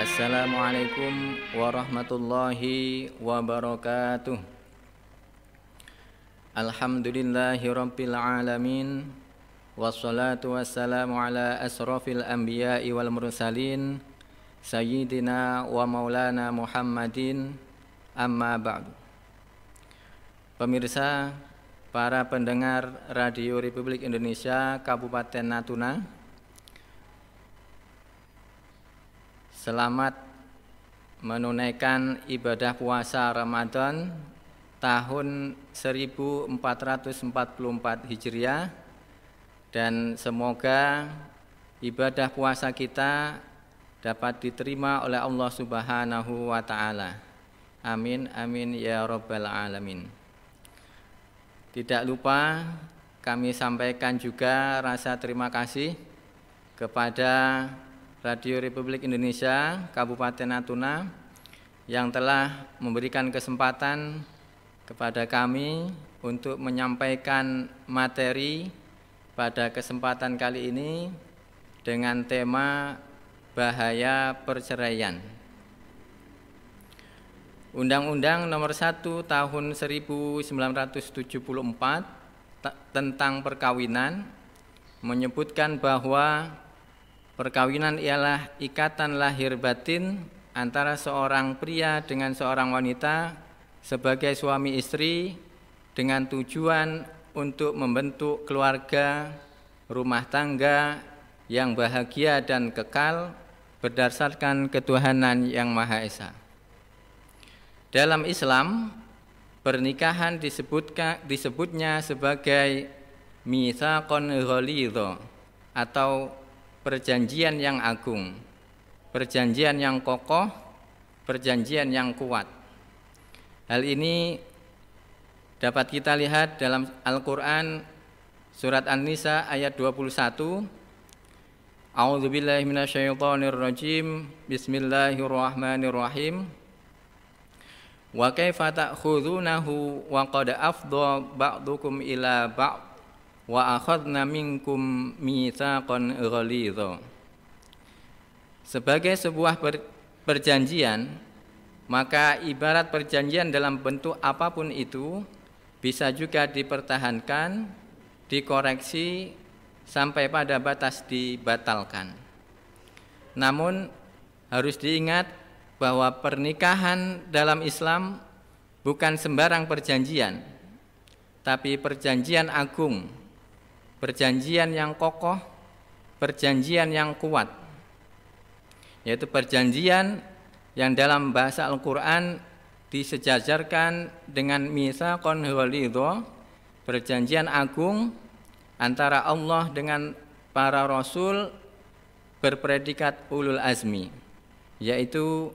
Assalamualaikum warahmatullahi wabarakatuh. Alhamdulillahirabbil alamin. Wassalatu wassalamu ala asrafil anbiya'i wal mursalin sayyidina wa maulana Muhammadin, amma ba'du. Pemirsa, para pendengar Radio Republik Indonesia Kabupaten Natuna, selamat menunaikan ibadah puasa Ramadan tahun 1444 Hijriah, dan semoga ibadah puasa kita dapat diterima oleh Allah Subhanahu wa Ta'ala. Amin amin ya rabbal alamin. Tidak lupa kami sampaikan juga rasa terima kasih kepada Radio Republik Indonesia Kabupaten Natuna yang telah memberikan kesempatan kepada kami untuk menyampaikan materi pada kesempatan kali ini dengan tema bahaya perceraian. Undang-Undang Nomor 1 Tahun 1974 tentang perkawinan menyebutkan bahwa perkawinan ialah ikatan lahir batin antara seorang pria dengan seorang wanita sebagai suami istri dengan tujuan untuk membentuk keluarga, rumah tangga yang bahagia dan kekal berdasarkan ketuhanan yang Maha Esa. Dalam Islam, pernikahan disebutnya sebagai mitsaqon ghalidha atau perjanjian yang agung, perjanjian yang kokoh, perjanjian yang kuat. Hal ini dapat kita lihat dalam Al-Quran surat An-Nisa ayat 21. A'udzubillahi minasyaitonirrajim. Bismillahirrahmanirrahim. Wa kaifa ta'khudhunahu wa qad afdha ba'dukum ila ba'd wa akhadna minkum mitsaqan ghalidha. Sebagai sebuah perjanjian, maka ibarat perjanjian dalam bentuk apapun itu bisa juga dipertahankan, dikoreksi sampai pada batas dibatalkan. Namun harus diingat bahwa pernikahan dalam Islam bukan sembarang perjanjian, tapi perjanjian agung, perjanjian yang kokoh, perjanjian yang kuat, yaitu perjanjian yang dalam bahasa Al-Quran disejajarkan dengan mitsaqon ghalidha, perjanjian agung antara Allah dengan para rasul berpredikat ulul azmi, yaitu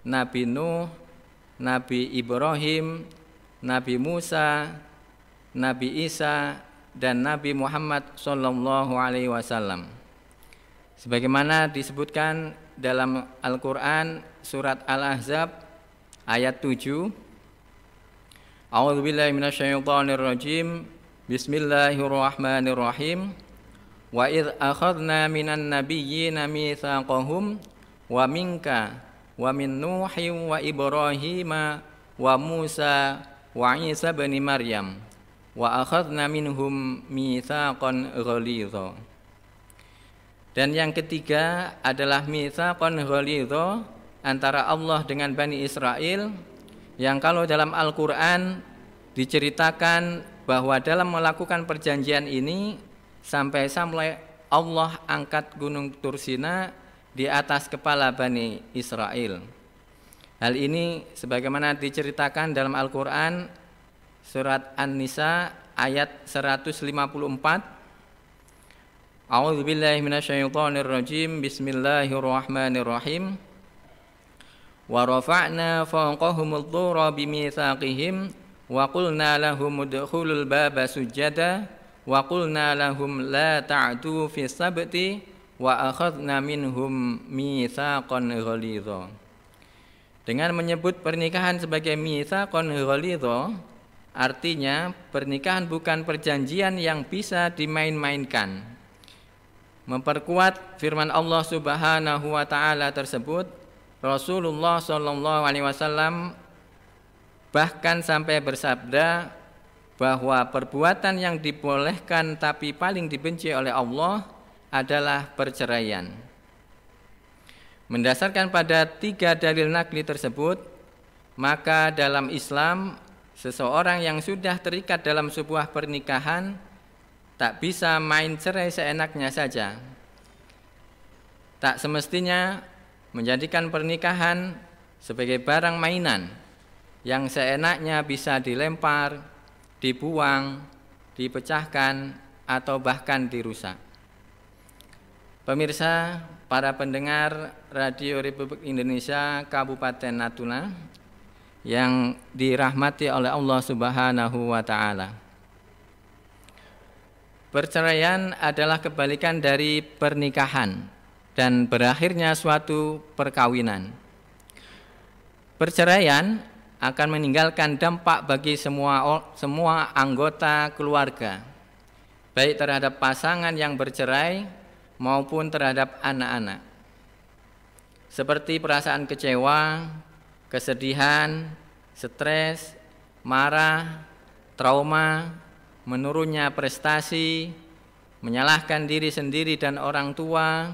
Nabi Nuh, Nabi Ibrahim, Nabi Musa, Nabi Isa, dan Nabi Muhammad sallallahu alaihi wasallam. Sebagaimana disebutkan dalam Al-Quran surat Al-Ahzab ayat 7. A'udzubillahi minasyaitonirrajim. Bismillahirrahmanirrahim. Wa idz akhadna minan nabiyyina mitsaqahum wa minka wa min Nuhin wa Ibrahima wa Musa wa Isa bin Maryam wa akhadna minhum mitsaqan ghalidha. Dan yang ketiga adalah mitsaqan ghalidha antara Allah dengan Bani Israel, yang kalau dalam Al-Quran diceritakan bahwa dalam melakukan perjanjian ini sampai Allah angkat gunung Tursina di atas kepala Bani Israel. Hal ini sebagaimana diceritakan dalam Al-Quran surat An-Nisa ayat 154. A'udzubillahi minasyaitonirrajim. Bismillahirrahmanirrahim. Wa rafa'na fawqahumud dhura bimitsaqihim wa qulna lahum udkhulul baba sujada wa qulna lahum la ta'du fis sabti wa akhadna minhum mitsaqan ghalidha. Dengan menyebut pernikahan sebagai mitsaqan ghalidha, artinya pernikahan bukan perjanjian yang bisa dimain-mainkan. Memperkuat firman Allah Subhanahu wa taala tersebut, Rasulullah Shallallahu Alaihi Wasallam bahkan sampai bersabda bahwa perbuatan yang dibolehkan tapi paling dibenci oleh Allah adalah perceraian. Mendasarkan pada 3 dalil nakli tersebut, maka dalam Islam seseorang yang sudah terikat dalam sebuah pernikahan tak bisa main cerai seenaknya saja. Tak semestinya menjadikan pernikahan sebagai barang mainan yang seenaknya bisa dilempar, dibuang, dipecahkan, atau bahkan dirusak. Pemirsa, para pendengar Radio Republik Indonesia Kabupaten Natuna yang dirahmati oleh Allah Subhanahu wa Ta'ala. Perceraian adalah kebalikan dari pernikahan dan berakhirnya suatu perkawinan. Perceraian akan meninggalkan dampak bagi semua anggota keluarga, baik terhadap pasangan yang bercerai maupun terhadap anak-anak. Seperti perasaan kecewa, kesedihan, stres, marah, trauma, menurunnya prestasi, menyalahkan diri sendiri dan orang tua,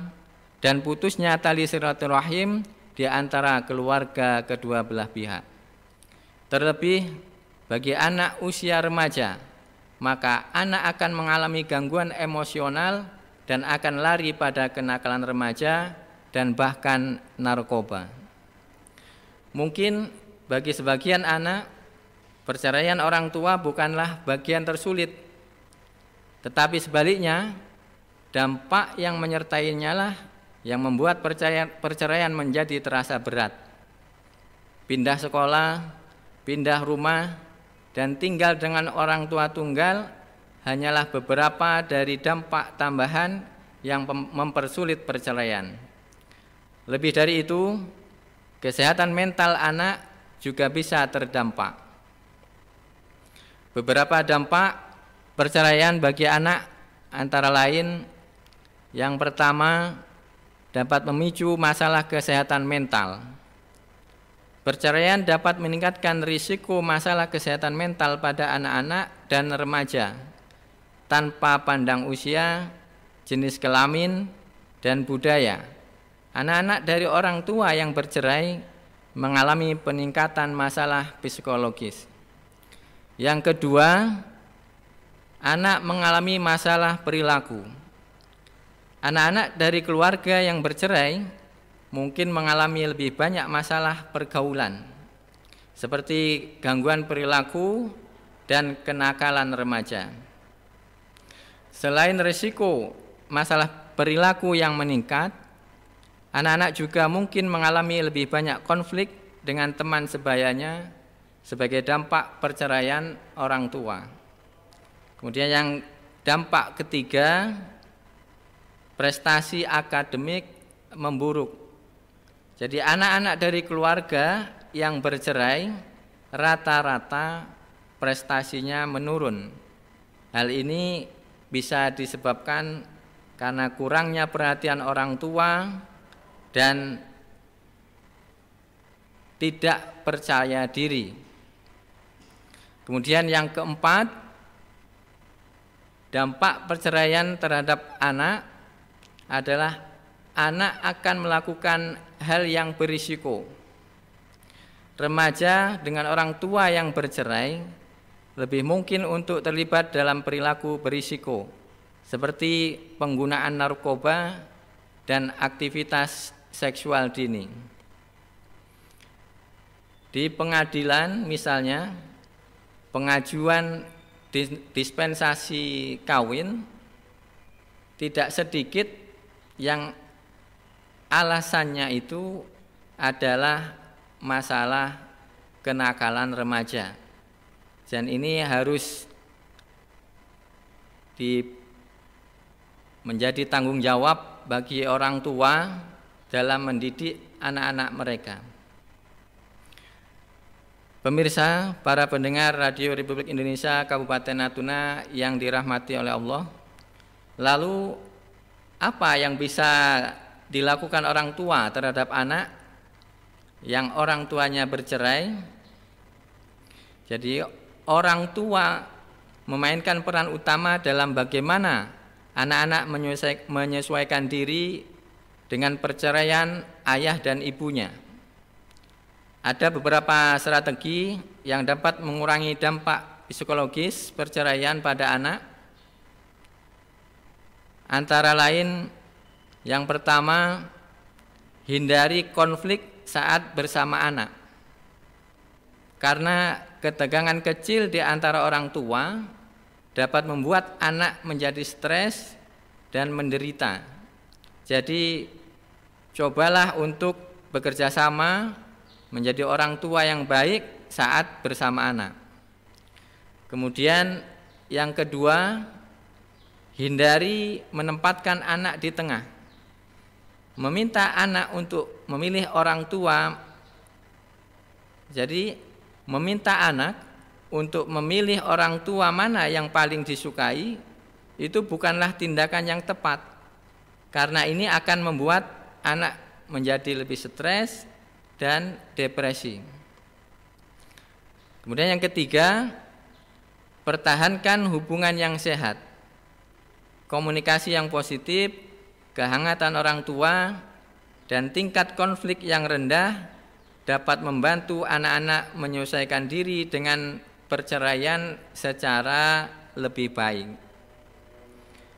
dan putusnya tali silaturahim di antara keluarga kedua belah pihak. Terlebih bagi anak usia remaja, maka anak akan mengalami gangguan emosional dan akan lari pada kenakalan remaja dan bahkan narkoba. Mungkin bagi sebagian anak, perceraian orang tua bukanlah bagian tersulit, tetapi sebaliknya, dampak yang menyertainya lah yang membuat perceraian menjadi terasa berat. Pindah sekolah, pindah rumah, dan tinggal dengan orang tua tunggal hanyalah beberapa dari dampak tambahan yang mempersulit perceraian. Lebih dari itu, kesehatan mental anak juga bisa terdampak. Beberapa dampak perceraian bagi anak antara lain, yang pertama dapat memicu masalah kesehatan mental. Perceraian dapat meningkatkan risiko masalah kesehatan mental pada anak-anak dan remaja tanpa pandang usia, jenis kelamin, dan budaya. Anak-anak dari orang tua yang bercerai mengalami peningkatan masalah psikologis. Yang kedua, anak mengalami masalah perilaku. Anak-anak dari keluarga yang bercerai mungkin mengalami lebih banyak masalah pergaulan, seperti gangguan perilaku dan kenakalan remaja. Selain risiko masalah perilaku yang meningkat, anak-anak juga mungkin mengalami lebih banyak konflik dengan teman sebayanya sebagai dampak perceraian orang tua. Kemudian yang dampak ketiga, prestasi akademik memburuk. Jadi anak-anak dari keluarga yang bercerai rata-rata prestasinya menurun. Hal ini bisa disebabkan karena kurangnya perhatian orang tua dan tidak percaya diri. Kemudian yang keempat, dampak perceraian terhadap anak adalah anak akan melakukan hal yang berisiko. Remaja dengan orang tua yang bercerai lebih mungkin untuk terlibat dalam perilaku berisiko, seperti penggunaan narkoba dan aktivitas seksual dini. Di pengadilan misalnya, pengajuan dispensasi kawin tidak sedikit yang alasannya itu adalah masalah kenakalan remaja. Dan ini harus menjadi tanggung jawab bagi orang tua dalam mendidik anak-anak mereka. Pemirsa, para pendengar Radio Republik Indonesia Kabupaten Natuna yang dirahmati oleh Allah, lalu apa yang bisa dilakukan orang tua terhadap anak yang orang tuanya bercerai. Jadi orang tua memainkan peran utama dalam bagaimana anak-anak menyesuaikan diri dengan perceraian ayah dan ibunya. Ada beberapa strategi yang dapat mengurangi dampak psikologis perceraian pada anak. Antara lain, yang pertama, hindari konflik saat bersama anak. Karena ketegangan kecil di antara orang tua dapat membuat anak menjadi stres dan menderita. Jadi cobalah untuk bekerja sama menjadi orang tua yang baik saat bersama anak. Kemudian yang kedua, hindari menempatkan anak di tengah. Meminta anak untuk memilih orang tua. Jadi meminta anak untuk memilih orang tua mana yang paling disukai itu bukanlah tindakan yang tepat. Karena ini akan membuat anak menjadi lebih stres dan depresi. Kemudian yang ketiga, pertahankan hubungan yang sehat. Komunikasi yang positif, kehangatan orang tua, dan tingkat konflik yang rendah dapat membantu anak-anak menyelesaikan diri dengan perceraian secara lebih baik.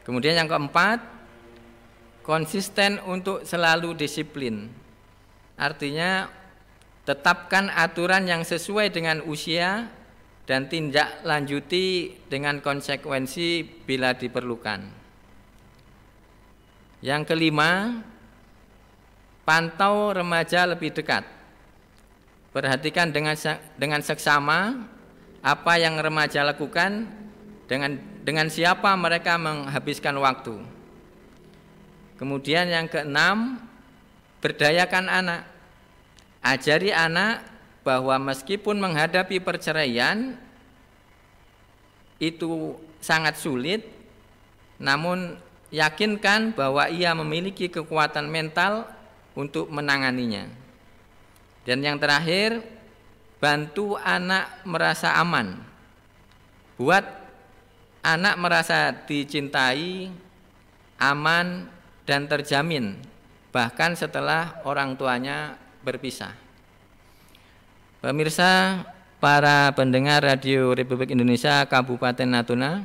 Kemudian yang keempat, konsisten untuk selalu disiplin. Artinya tetapkan aturan yang sesuai dengan usia dan tindak lanjuti dengan konsekuensi bila diperlukan. Yang kelima, pantau remaja lebih dekat. Perhatikan dengan seksama apa yang remaja lakukan, dengan siapa mereka menghabiskan waktu. Kemudian yang keenam, berdayakan anak. Ajari anak bahwa meskipun menghadapi perceraian itu sangat sulit, namun yakinkan bahwa ia memiliki kekuatan mental untuk menanganinya. Dan yang terakhir, bantu anak merasa aman. Buat anak merasa dicintai, aman, dan terjamin, bahkan setelah orang tuanya berpisah. Pemirsa, para pendengar Radio Republik Indonesia Kabupaten Natuna,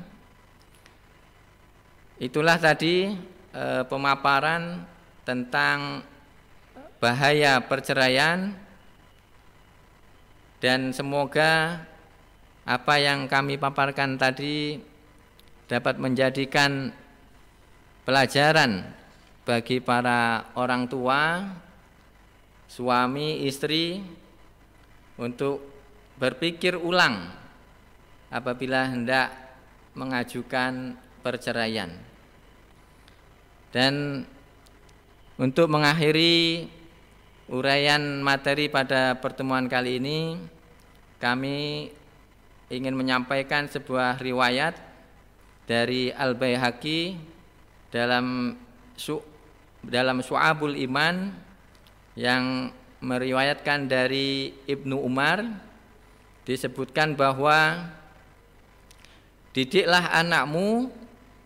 itulah tadi pemaparan tentang bahaya perceraian, dan semoga apa yang kami paparkan tadi dapat menjadikan pelajaran bagi para orang tua, suami, istri untuk berpikir ulang apabila hendak mengajukan perceraian. Dan untuk mengakhiri uraian materi pada pertemuan kali ini, kami ingin menyampaikan sebuah riwayat dari Al-Baihaqi dalam Syu'abul Iman yang meriwayatkan dari Ibnu Umar. Disebutkan bahwa didiklah anakmu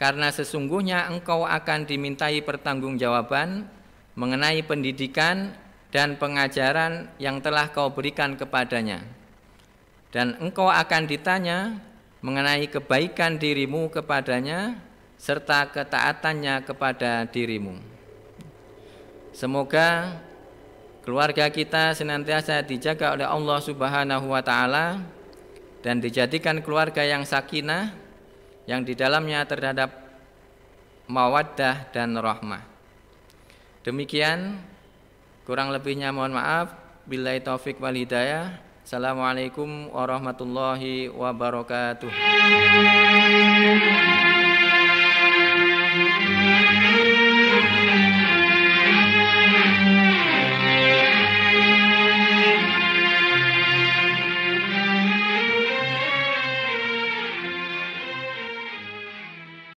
karena sesungguhnya engkau akan dimintai pertanggungjawaban mengenai pendidikan dan pengajaran yang telah kau berikan kepadanya, dan engkau akan ditanya mengenai kebaikan dirimu kepadanya serta ketaatannya kepada dirimu. Semoga keluarga kita senantiasa dijaga oleh Allah Subhanahu wa taala dan dijadikan keluarga yang sakinah, yang di dalamnya terhadap mawaddah dan rahmah. Demikian, kurang lebihnya mohon maaf. Billahi taufik wal hidayah. Assalamualaikum warahmatullahi wabarakatuh.